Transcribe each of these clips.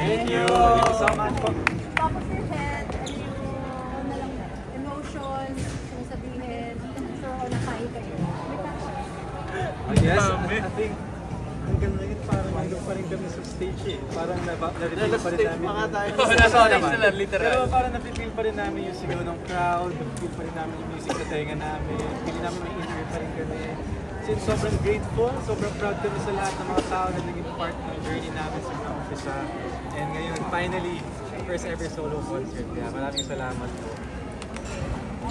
Thank you. Thank you so much po. Top of your head, ano yung na lang, emotions, yung sabihin, sure ako na kaya kayo. May touch. Yes, I think hanggang ngayon parang nandun pa rin kami sa stage eh. Parang na-reveal pa rin namin. Nasa stage na lang, literal. Pero parang na-feel pa rin namin yung sigaw ng crowd, na-feel pa rin namin yung music sa tenga namin, feel namin may injury pa rin kami. Since sobrang grateful, sobrang proud kami sa lahat ng mga tao na naging part ng journey namin sa mga umpisa. And ngayon, finally, first ever solo concert. Kaya maraming salamat po.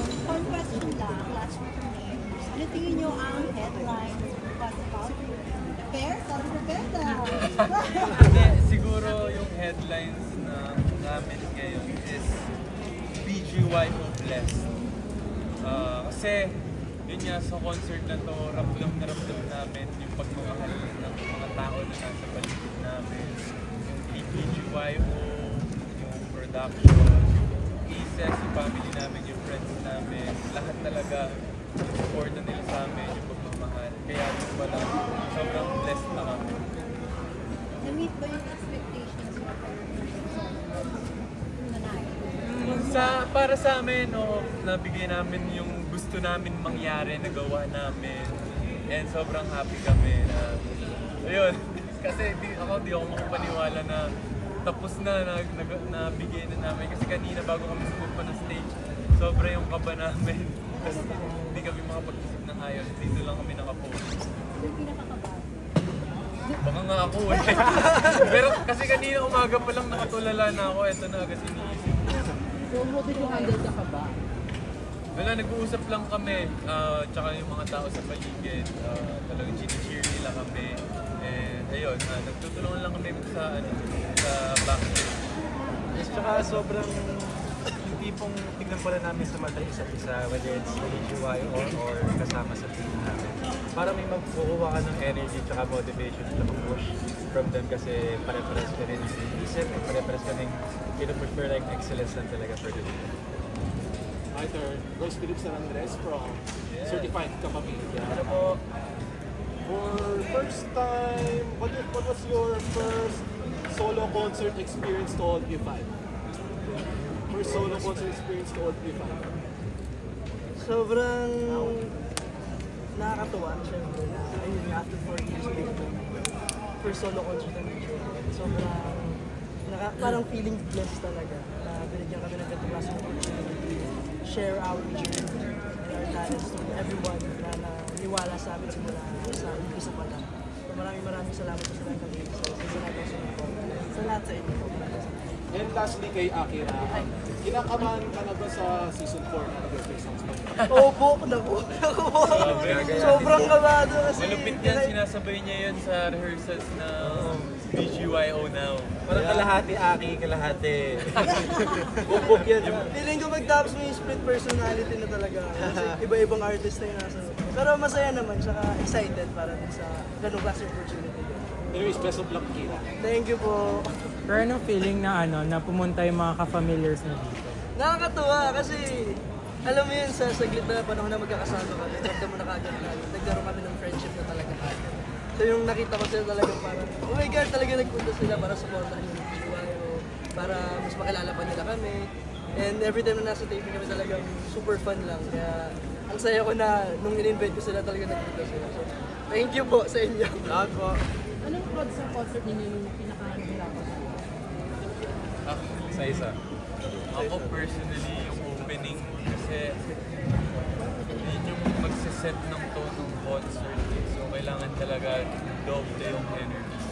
One question lang, last one from me. Ano tingin nyo ang headline was about? Prepare? Sabi prepare na. Hindi, siguro yung headlines na namin ngayon is BGYO Blessed. Kasi yun nga sa concert na to, ramdam na ramdam namin yung pagmamahal ng mga tao na nasa paligid namin. Yung BGYO, yung production, yung ASEC, yung family namin, yung friends namin, lahat talaga support na nila sa amin, yung pagmamahal. Kaya yung wala, sobrang blessed na kami. Na-meet ba yung expectations mo for nanay? Para sa amin, no, nabigay namin yung gusto namin mangyari, nagawa namin. And sobrang happy kami na, ayun, kasi di ako makapaniwala na tapos na, nabigay na namin. Kasi kanina bago kami sumupa ng stage, sobra yung kaba namin. Kasi hindi kami makapag-isip ng ayos, dito lang kami nakapost. Yung pinakakabahan. Baka nga ako eh. Pero kasi kanina umaga pa lang nakatulala na ako, eto na agad iniisip. So, how did you handle the kaba? Wala, nag-uusap lang kami, tsaka yung mga tao sa paligid, talagang cheer nila kami. And ayun, nagtutulungan lang kami sa backstage. Yes, tsaka sobrang yung tipong tignan pala namin sa mata isa't isa, whether it's BGY or kasama sa team namin. Para may magkukuha ka ng energy tsaka motivation tsaka push from them kasi pare-pares ka rin yung isip, pare-pares ka rin pinupush for like excellence lang talaga for the team. Hi there, Royce Philip San Andres from Certified Kapamilya. Ano po? For first time, what was your first solo concert experience to All P5? First solo concert experience to All P5. Sobrang nakakatuwa, syempre, na ayun nga, after 4 years later, first solo concert na medyo. Sobrang, parang feeling blessed talaga na binigyan kami ng ganitong klaseng opportunity to share our journey and our talents to everyone na naniwala sa amin simula sa umpisa pa lang. So maraming salamat po sa lahat ng sa lahat ng support. Sa lahat sa inyo. And lastly kay Akira, kinakabahan ka na ba sa season 4 na nag-play songs mo? Opo, naku. Sobrang kabado kasi. Malupit yan, sinasabay niya yun sa rehearsals na BGYO now. Parang kalahati Aki, kalahati. Bubog yan. Feeling ko magtapos mo yung split personality na talaga. Kasi iba-ibang artist na yung nasa. Pero masaya naman, saka excited para sa ganung klase opportunity. Anyways, best of luck, Kira. Thank you po. Pero anong feeling na na pumunta yung mga ka-familiars na dito? Nakakatuwa kasi alam mo yun, sa saglit na panahon na magkakasama kami, nagdamo na kagad na nagkaroon kami ng friendship na talaga kagad. So yung nakita ko sila talaga parang, oh my God, talaga nagpunta sila para supportahan yung BGYO, para mas makilala pa nila kami. And every time na nasa taping kami talagang super fun lang. Kaya ang saya ko na nung in-invite ko sila talaga nagpunta sila. So, thank you po sa inyo. Lahat po. Anong prod sa concert ninyo yung pinaka-hirapan? Actually, Sa isa. ako personally, yung opening kasi yun yung magsiset ng tone ng concert. So, kailangan talaga doble yung energy.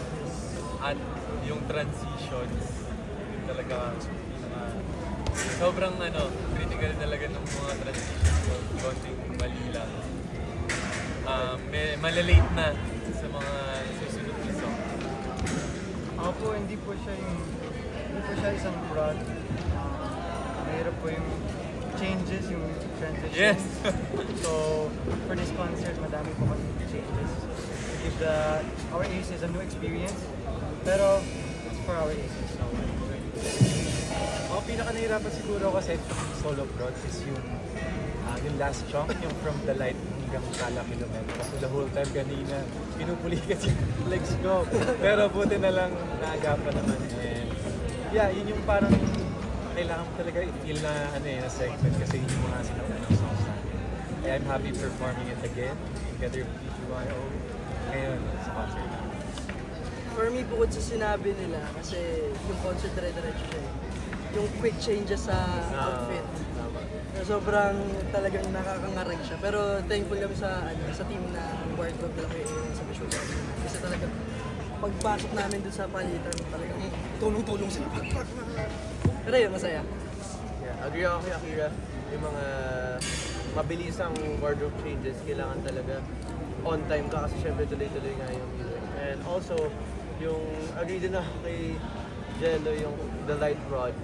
At yung transitions, yung talaga sobrang critical talaga ng mga transitions. So, konting mali lang. Malalate na sa mga susunod na song. Ako po, hindi po siya isang prod. Mahirap po yung changes, yung transitions. Yes! So, for this concert, madami po kasi changes. To give our aces a new experience. Pero, it's for our aces. So, Ako pinaka-nahirapan siguro kasi solo prod is yung last chunk, yung From the Light hanggang Kala Kilometro. Kasi the whole time kanina, pinupuli kasi yung legs ko. Pero buti na lang naagapan naman. And yeah, yun yung parang kailangan mo talaga i-feel na ano na segment kasi yun yung mga sinaunang songs natin. Kaya I'm happy performing it again together with BGYO ngayon sa concert namin. For me, bukod sa sinabi nila, kasi yung concert dire-diretso siya eh. Yung quick changes sa outfit. Sobrang talagang nakakangarag siya. Pero thankful kami sa team na wardrobe na kayo sa visual. Kasi talaga, pagpasok namin dun sa palitan, talagang tulong-tulong sila. Pero yun, masaya. Yeah, agree ako kay Akira. Yung mga mabilisang wardrobe changes, kailangan talaga on time ka kasi syempre tuloy-tuloy nga yung music. And also, yung agree din ako kay Jello, yung the light rod.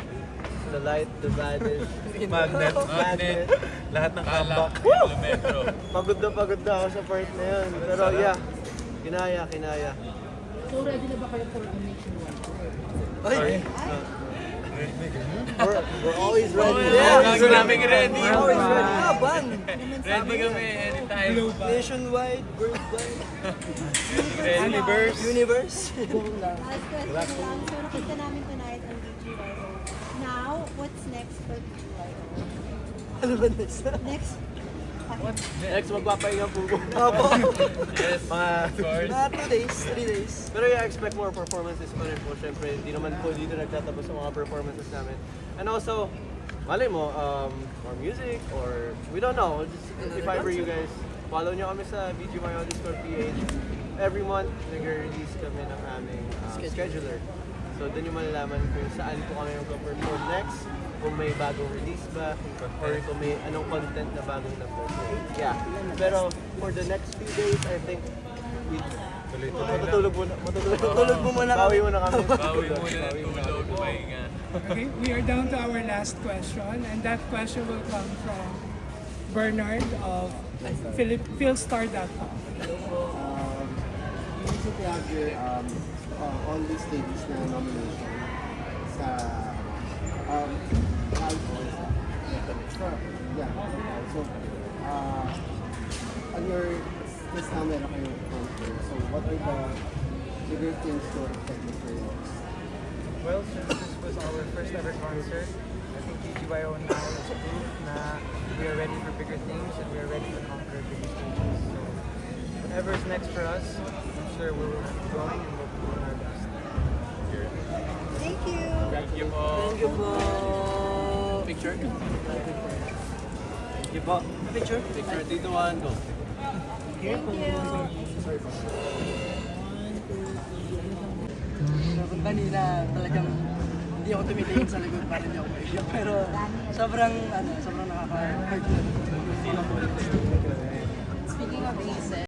The light, the baddest. Magnet. Lahat ng Kala, comeback. kilometro. Pagod na ako sa part na yun. Pero yeah, kinaya. So ready na ba kayo for the nationwide? We're always ready. Lagi naming ready. Always ready. Ban! Ready kami anytime. Nationwide, worldwide, Universe. universe. Last question lang. So nakita namin tonight ang BGYO. Now, what's next for BGYO? Ano ba next? Next? Next, magpapahinga po ko. Opo. Yes, of course. 2 days, 3 days. Pero yeah, expect more performances pa rin po. Siyempre, hindi naman po dito nagtatapos sa mga performances namin. And also, malay mo, more music or we don't know. Just, if I were you guys, follow nyo kami sa BGY_PH. Every month, nag-release kami ng aming scheduler. So, doon yung malalaman kung saan po kami mag-perform next, kung may bagong release ba, or kung may anong content na bagong number. So, yeah. Pero for the next few days, I think matutulog muna. Matutulog mo muna Bawi kami. muna kami. Bawi muna ng tulog, pahinga. Okay, we are down to our last question, and that question will come from Bernard of Philstar.com. You recently had your all these stages na nomination sa Alphonse. Yeah. So, on your this now meron kayong concert. So, what are the bigger things to expect for you? Well, since this was our first ever concert, I think BGYO now is proof na we are ready for bigger things and we are ready to conquer bigger stages. So, whatever is next for us, I'm sure we'll keep going and we'll be doing our best. Thank you. Thank you po. Thank you po. Picture? Thank you po. Picture? Picture, dito one, go. Thank you. So, kanina talagang hindi ako tumitingin sa likod para hindi ako maiyak. Pero sobrang nakaka-hurt na.